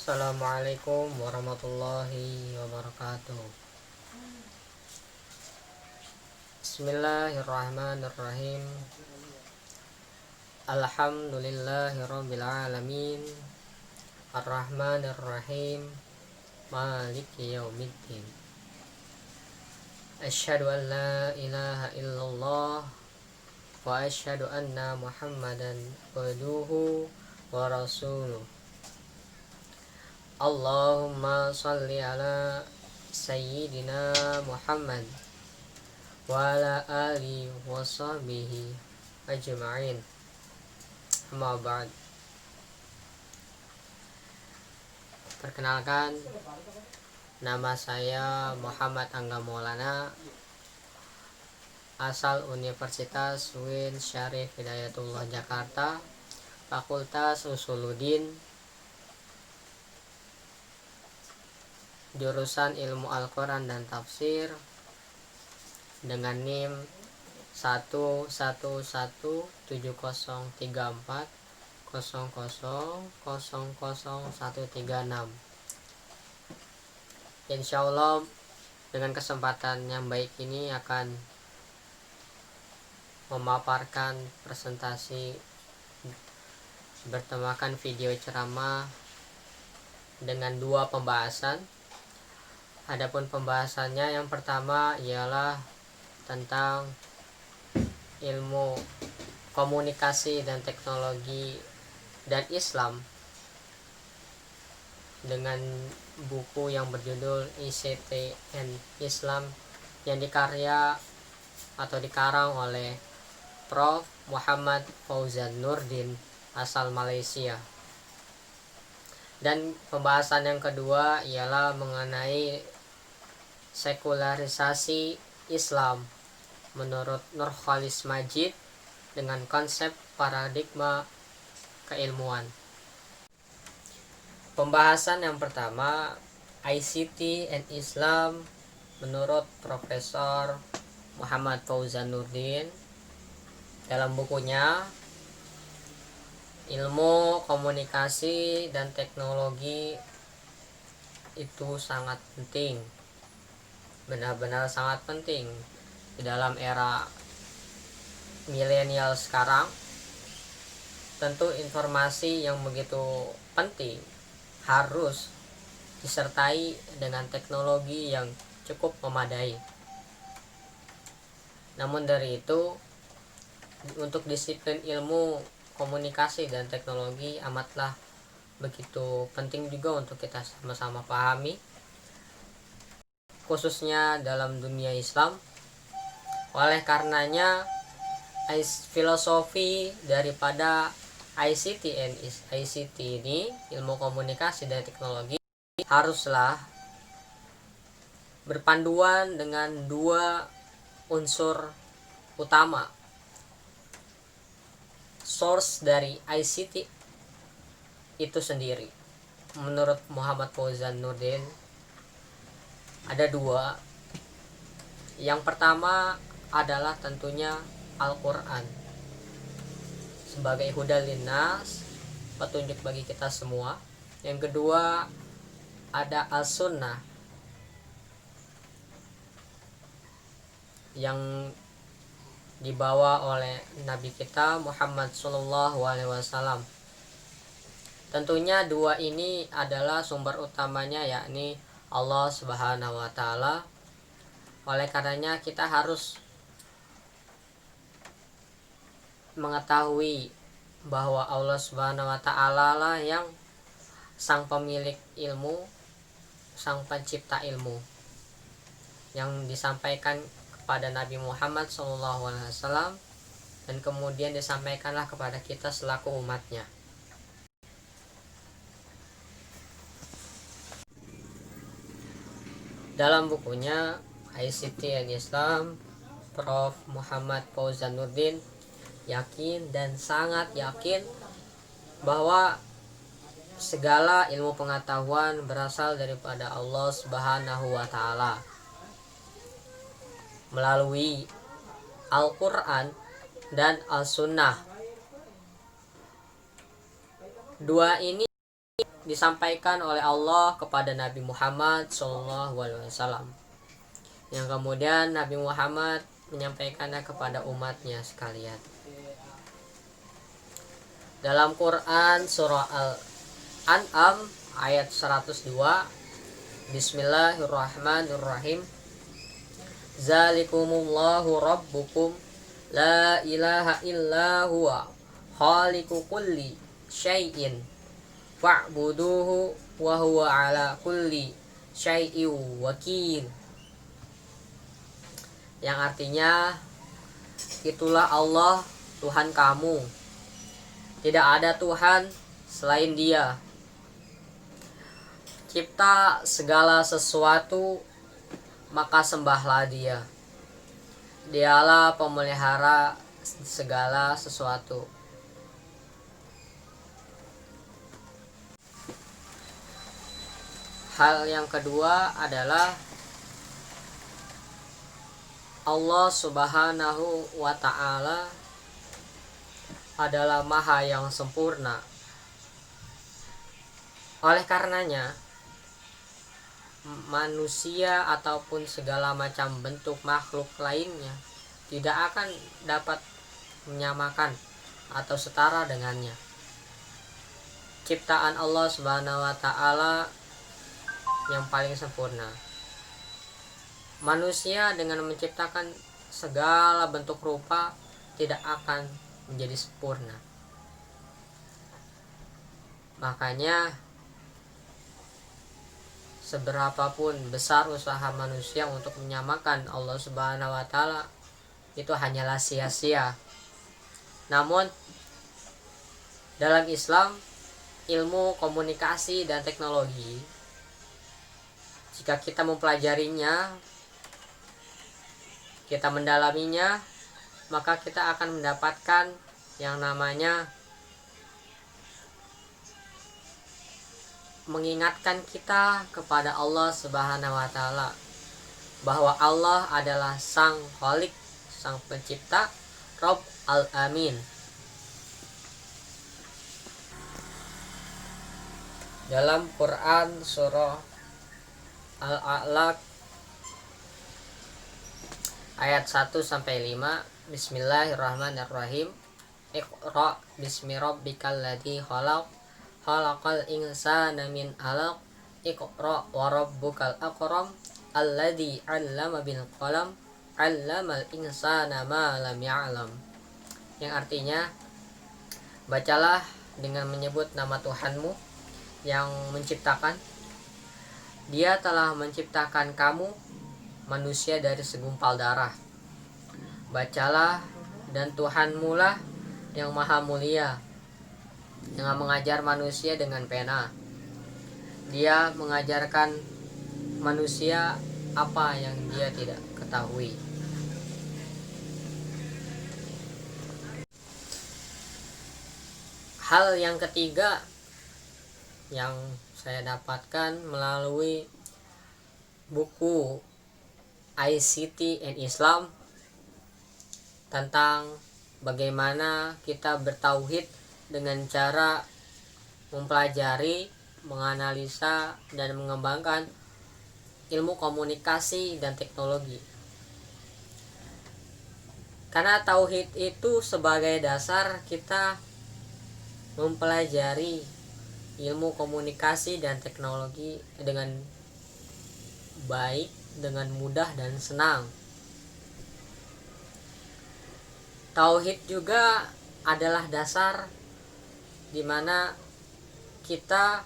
Assalamualaikum warahmatullahi wabarakatuh. Bismillahirrahmanirrahim. Alhamdulillahirabbil alamin. Arrahmanirrahim. Maliki yaumiddin. Asyhadu an la ilaha illallah wa asyhadu anna Muhammadan abduhu wa rasuluh. Allahumma shalli ala sayyidina Muhammad wa ala alihi wa sahbihi ajma'in. Amma ba'd. Perkenalkan, nama saya Muhammad Angga Maulana, asal Universitas UIN Syarif Hidayatullah Jakarta, Fakultas Usuluddin, jurusan Ilmu Al-Quran dan Tafsir, dengan NIM 1113400000136. Insya Allah dengan kesempatan yang baik ini akan memaparkan presentasi bertemakan video ceramah dengan dua pembahasan. Adapun pembahasannya yang pertama ialah tentang ilmu komunikasi dan teknologi dan Islam dengan buku yang berjudul ICT and Islam yang dikarang oleh Prof. Muhammad Fauzan Nurdin asal Malaysia. Dan pembahasan yang kedua ialah mengenai sekularisasi Islam menurut Nurcholish Madjid dengan konsep paradigma keilmuan. Pembahasan yang pertama, ICT and Islam menurut Profesor Muhammad Fauzan Nurdin dalam bukunya Ilmu Komunikasi dan Teknologi itu sangat penting, benar-benar sangat penting di dalam era milenial sekarang. Tentu informasi yang begitu penting harus disertai dengan teknologi yang cukup memadai. Namun dari itu, untuk disiplin ilmu komunikasi dan teknologi amatlah begitu penting juga untuk kita sama-sama pahami, khususnya dalam dunia Islam. Oleh karenanya, filosofi daripada ICT ini, ilmu komunikasi dan teknologi, haruslah berpanduan dengan dua unsur utama. Source dari ICT itu sendiri, menurut Muhammad Fauzan Nurdin, ada dua. Yang pertama adalah tentunya Al-Quran sebagai hudal linnas, petunjuk bagi kita semua. Yang kedua ada As-Sunnah yang dibawa oleh Nabi kita Muhammad SAW. Tentunya dua ini adalah sumber utamanya, yakni Allah Subhanahu wa Ta'ala. Oleh karenanya kita harus mengetahui bahwa Allah Subhanahu wa Ta'ala lah yang sang pemilik ilmu, sang pencipta ilmu, yang disampaikan kepada Nabi Muhammad SAW dan kemudian disampaikanlah kepada kita selaku umatnya. Dalam bukunya ICT and Islam, Prof. Muhammad Fauzan Nurdin yakin dan sangat yakin bahwa segala ilmu pengetahuan berasal daripada Allah Subhanahu wa Ta'ala melalui Al-Quran dan As-Sunnah. Dua ini disampaikan oleh Allah kepada Nabi Muhammad SAW, yang kemudian Nabi Muhammad menyampaikannya kepada umatnya sekalian. Dalam Quran surah Al-An'am ayat 102, Bismillahirrahmanirrahim. Zalikumullahu rabbukum la ilaha illa huwa khaliqu kulli syai'in fa'buduhu wa huwa ala kulli syai'in wakil. Yang artinya, itulah Allah Tuhan kamu, tidak ada Tuhan selain Dia, cipta segala sesuatu, maka sembahlah Dia. Dialah pemelihara segala sesuatu. Hal yang kedua adalah Allah Subhanahu wa Ta'ala adalah Maha yang sempurna. Oleh karenanya, manusia ataupun segala macam bentuk makhluk lainnya tidak akan dapat menyamakan atau setara dengannya. Ciptaan Allah Subhanahu wa Ta'ala yang paling sempurna. Manusia dengan menciptakan segala bentuk rupa tidak akan menjadi sempurna. Makanya seberapapun besar usaha manusia untuk menyamakan Allah Subhanahu wa Ta'ala, itu hanyalah sia-sia. Namun dalam Islam, ilmu komunikasi dan teknologi, jika kita mempelajarinya, kita mendalaminya, maka kita akan mendapatkan yang namanya mengingatkan kita kepada Allah Subhanahu wa Ta'ala, bahwa Allah adalah Sang Khalik, Sang Pencipta, Rabb Al-Amin. Dalam Quran surah Al-A'la ayat 1-5, Bismillahirrahmanirrahim. Iqra bismi rabbikal ladzi khalaq, khalaqal insana min 'alaq, iqra wa rabbukal akram, alladzi 'allama bil qalam, 'allamal insana ma lam ya'lam. Yang artinya, bacalah dengan menyebut nama Tuhanmu yang menciptakan. Dia telah menciptakan kamu manusia dari segumpal darah. Bacalah, dan Tuhanmu lah yang maha mulia, yang mengajar manusia dengan pena. Dia mengajarkan manusia apa yang dia tidak ketahui. Hal yang ketiga yang saya dapatkan melalui buku ICT and Islam tentang bagaimana kita bertauhid dengan cara mempelajari, menganalisa, dan mengembangkan ilmu komunikasi dan teknologi. Karena tauhid itu sebagai dasar kita mempelajari ilmu komunikasi dan teknologi dengan baik, dengan mudah dan senang. Tauhid juga adalah dasar di mana kita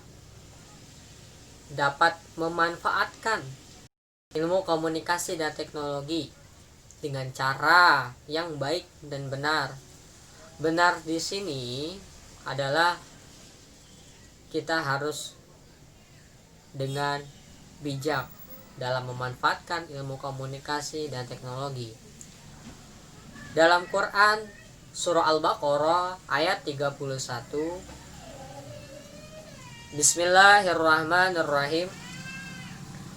dapat memanfaatkan ilmu komunikasi dan teknologi dengan cara yang baik dan benar. Benar di sini adalah kita harus dengan bijak dalam memanfaatkan ilmu komunikasi dan teknologi. Dalam Quran surah Al-Baqarah ayat 31, Bismillahirrahmanirrahim.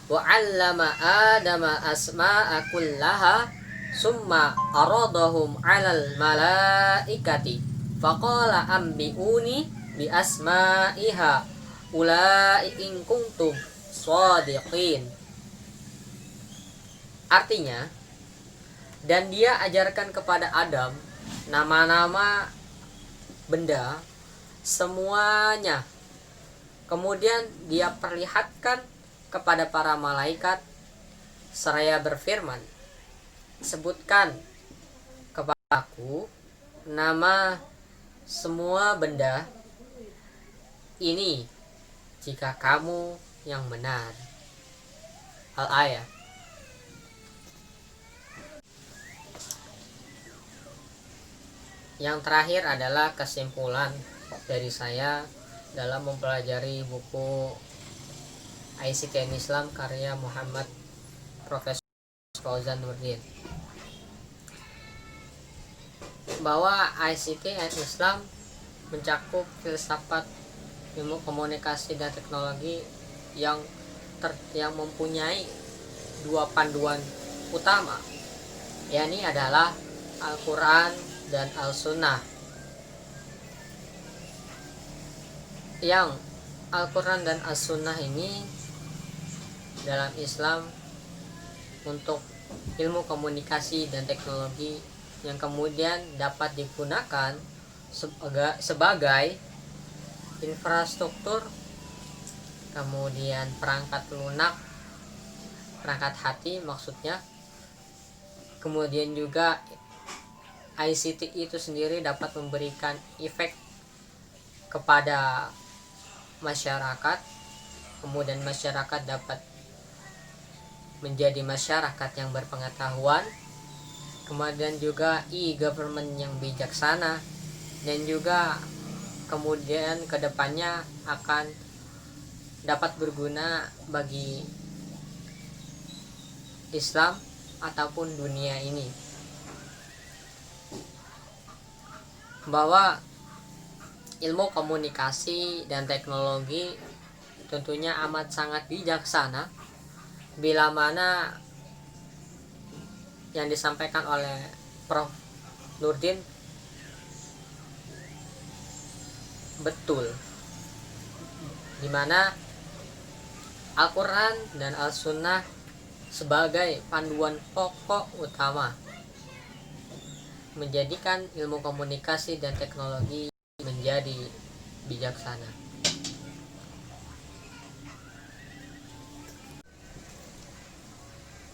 Wa 'allama Adama asma'a kullaha summa aradahum 'alal malaikati faqala ambi'uni bi asma'iha ulai in kuntum shadiqin. Artinya, dan dia ajarkan kepada Adam nama-nama benda semuanya. Kemudian dia perlihatkan kepada para malaikat seraya berfirman, sebutkan kepadaku nama semua benda ini jika kamu yang benar. Al-Ayah. Yang terakhir adalah kesimpulan dari saya dalam mempelajari buku ICT and Islam karya Muhammad Profesor Fauzan Nurdin, bahwa ICT and Islam mencakup filsafat ilmu komunikasi dan teknologi yang mempunyai dua panduan utama, yakni adalah Al-Quran dan Al-Sunnah. Yang Al-Quran dan Al-Sunnah ini dalam Islam untuk ilmu komunikasi dan teknologi yang kemudian dapat digunakan sebagai infrastruktur, kemudian perangkat lunak, perangkat hati maksudnya, kemudian juga ICT itu sendiri dapat memberikan efek kepada masyarakat, kemudian masyarakat dapat menjadi masyarakat yang berpengetahuan, kemudian juga e-government yang bijaksana, dan juga kemudian kedepannya akan dapat berguna bagi Islam ataupun dunia ini. Bahwa ilmu komunikasi dan teknologi tentunya amat sangat bijaksana bila mana yang disampaikan oleh Prof. Nurdin betul, dimana Al-Quran dan Al-Sunnah sebagai panduan pokok utama menjadikan ilmu komunikasi dan teknologi menjadi bijaksana.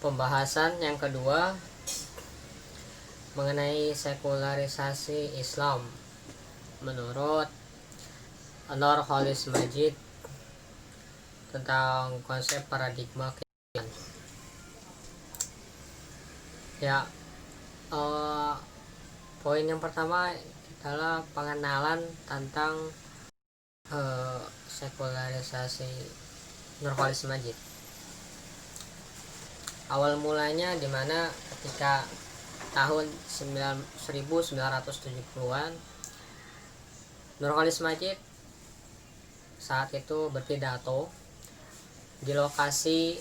Pembahasan yang kedua mengenai sekularisasi Islam menurut Nurcholish Madjid tentang konsep paradigma keyakinan. Ya, poin yang pertama adalah pengenalan tentang sekularisasi Nurcholish Madjid. Awal mulanya dimana ketika tahun 1970-an Nurcholish Madjid saat itu berpidato di lokasi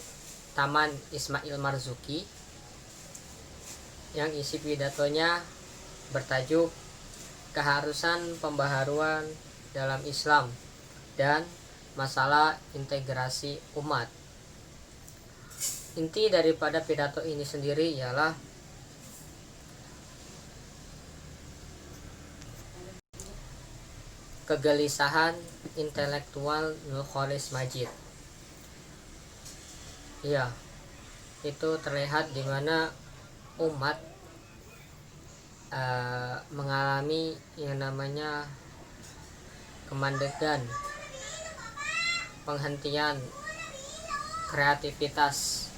Taman Ismail Marzuki yang isi pidatonya bertajuk keharusan pembaharuan dalam Islam dan masalah integrasi umat. Inti daripada pidato ini sendiri ialah kegelisahan intelektual Nurcholish Madjid. Ya, itu terlihat di mana umat mengalami yang namanya kemandegan, penghentian kreativitas,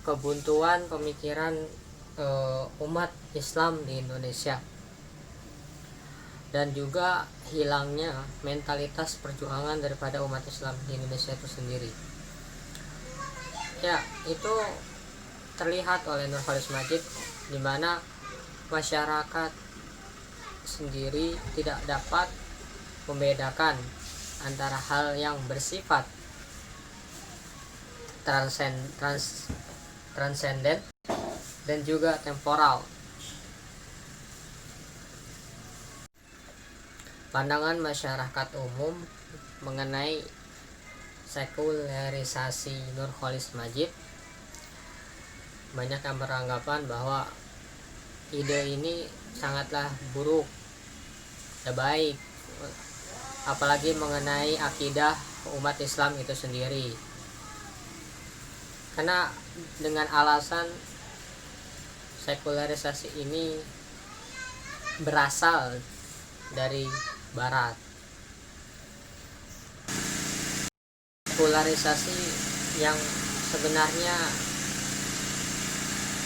kebuntuan pemikiran umat Islam di Indonesia, dan juga hilangnya mentalitas perjuangan daripada umat Islam di Indonesia itu sendiri. Ya, itu terlihat oleh Nurcholish Madjid di mana masyarakat sendiri tidak dapat membedakan antara hal yang bersifat transenden dan juga temporal. Pandangan masyarakat umum mengenai sekularisasi Nurcholish Madjid, banyak yang beranggapan bahwa ide ini sangatlah buruk, tidak baik, apalagi mengenai akidah umat Islam itu sendiri. Karena dengan alasan sekularisasi ini berasal dari barat. Sekularisasi yang sebenarnya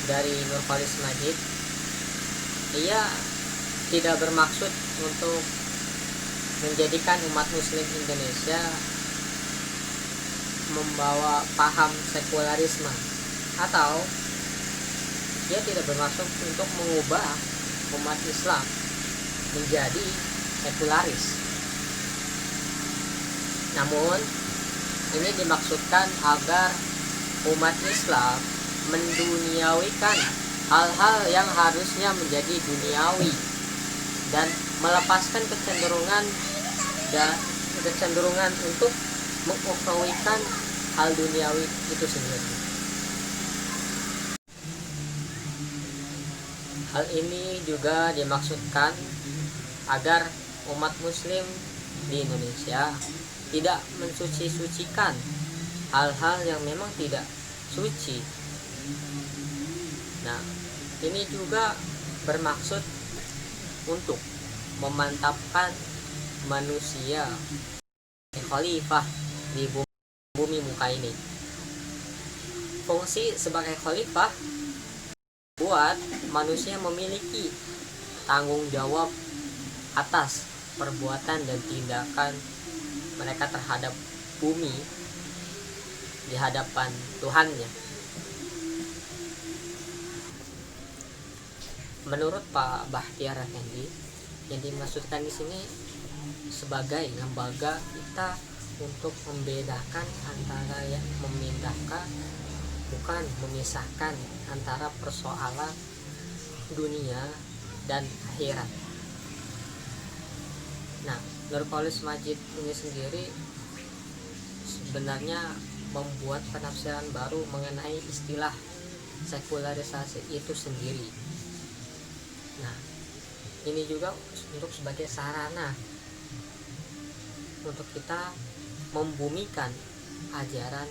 dari Nurcholish Madjid, ia tidak bermaksud untuk menjadikan umat muslim Indonesia membawa paham sekularisme, atau dia tidak bermaksud untuk mengubah umat Islam menjadi sekularis. Namun ini dimaksudkan agar umat Islam menduniawikan hal-hal yang harusnya menjadi duniawi dan melepaskan kecenderungan untuk mengukhrawikan hal duniawi itu sendiri. Hal ini juga dimaksudkan agar umat muslim di Indonesia tidak mensuci-sucikan hal-hal yang memang tidak suci. Nah, ini juga bermaksud untuk memantapkan manusia khalifah di bumi muka ini. Fungsi sebagai khalifah buat manusia memiliki tanggung jawab atas perbuatan dan tindakan mereka terhadap bumi di hadapan Tuhannya. Menurut Pak Bahtiar Effendi, yang dimaksudkan di sini sebagai lembaga kita untuk membedakan antara yang memindahkan, bukan memisahkan antara persoalan dunia dan akhirat. Nah, Nurcholish Madjid ini sendiri sebenarnya membuat penafsiran baru mengenai istilah sekularisasi itu sendiri. Nah, ini juga untuk sebagai sarana untuk kita membumikan ajaran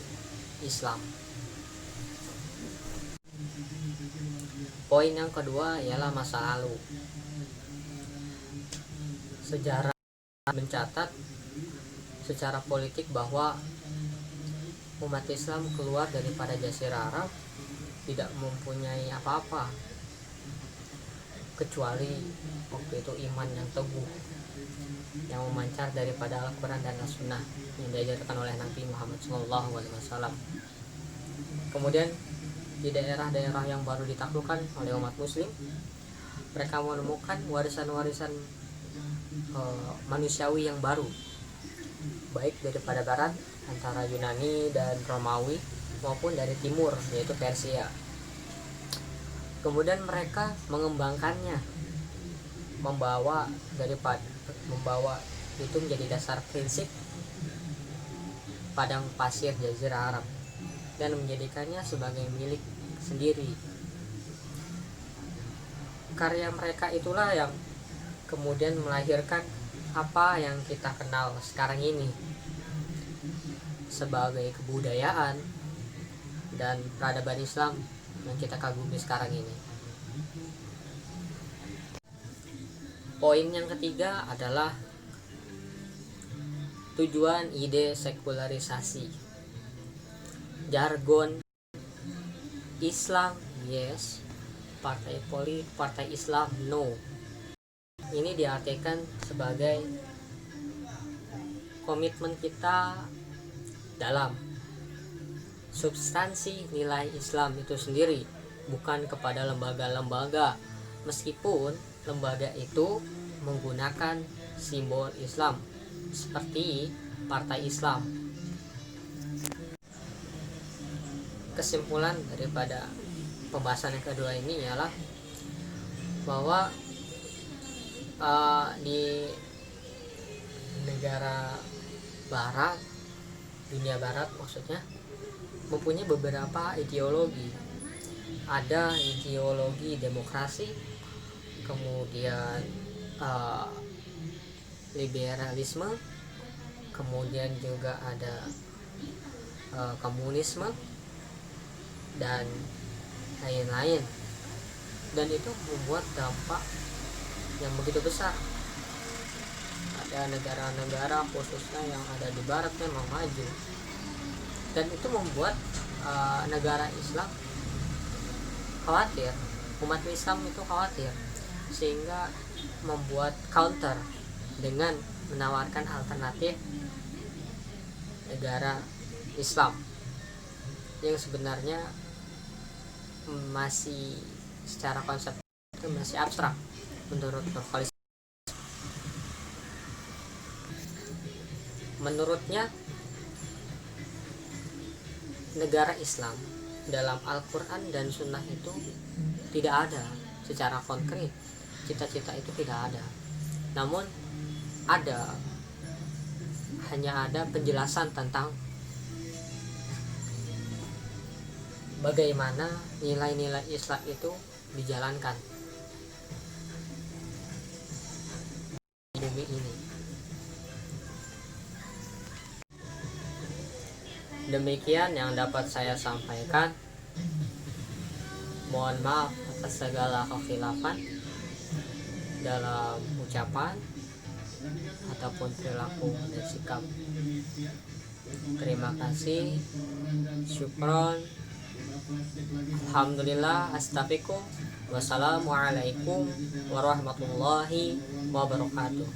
Islam. Poin yang kedua ialah masa lalu. Sejarah mencatat secara politik bahwa umat Islam keluar daripada Jazirah Arab tidak mempunyai apa-apa kecuali waktu itu iman yang teguh yang memancar daripada Al-Quran dan As-Sunnah yang diajarkan oleh Nabi Muhammad SAW. Kemudian di daerah-daerah yang baru ditaklukkan oleh umat muslim, mereka menemukan warisan-warisan manusiawi yang baru, baik daripada barat antara Yunani dan Romawi maupun dari timur yaitu Persia. Kemudian mereka mengembangkannya, membawa itu menjadi dasar prinsip padang pasir Jazirah Arab dan menjadikannya sebagai milik sendiri. Karya mereka itulah yang kemudian melahirkan apa yang kita kenal sekarang ini sebagai kebudayaan dan peradaban Islam yang kita kagumi sekarang ini. Poin yang ketiga adalah tujuan ide sekularisasi. Jargon Islam yes, partai Islam no. Ini diartikan sebagai komitmen kita dalam substansi nilai Islam itu sendiri, bukan kepada lembaga-lembaga, meskipun lembaga itu menggunakan simbol Islam seperti partai Islam. Kesimpulan daripada pembahasan yang kedua ini ialah bahwa di negara barat, dunia barat maksudnya, mempunyai beberapa ideologi. Ada ideologi demokrasi, kemudian liberalisme, kemudian juga ada komunisme dan lain-lain, dan itu membuat dampak yang begitu besar. Ada negara-negara khususnya yang ada di barat memang maju, dan itu membuat negara Islam khawatir, umat Islam itu khawatir, sehingga membuat counter dengan menawarkan alternatif negara Islam yang sebenarnya masih secara konsep itu masih abstrak menurut Nurholis. Menurutnya, negara Islam dalam Al-Quran dan Sunnah itu tidak ada secara konkret. Cita-cita itu tidak ada, namun hanya ada penjelasan tentang bagaimana nilai-nilai Islam itu dijalankan di bumi ini. Demikian yang dapat saya sampaikan. Mohon maaf atas segala kekhilafan dalam ucapan ataupun perilaku dan sikap. Terima kasih. Syukron. Alhamdulillah. Astaghfirukum. Wassalamualaikum warahmatullahi wabarakatuh.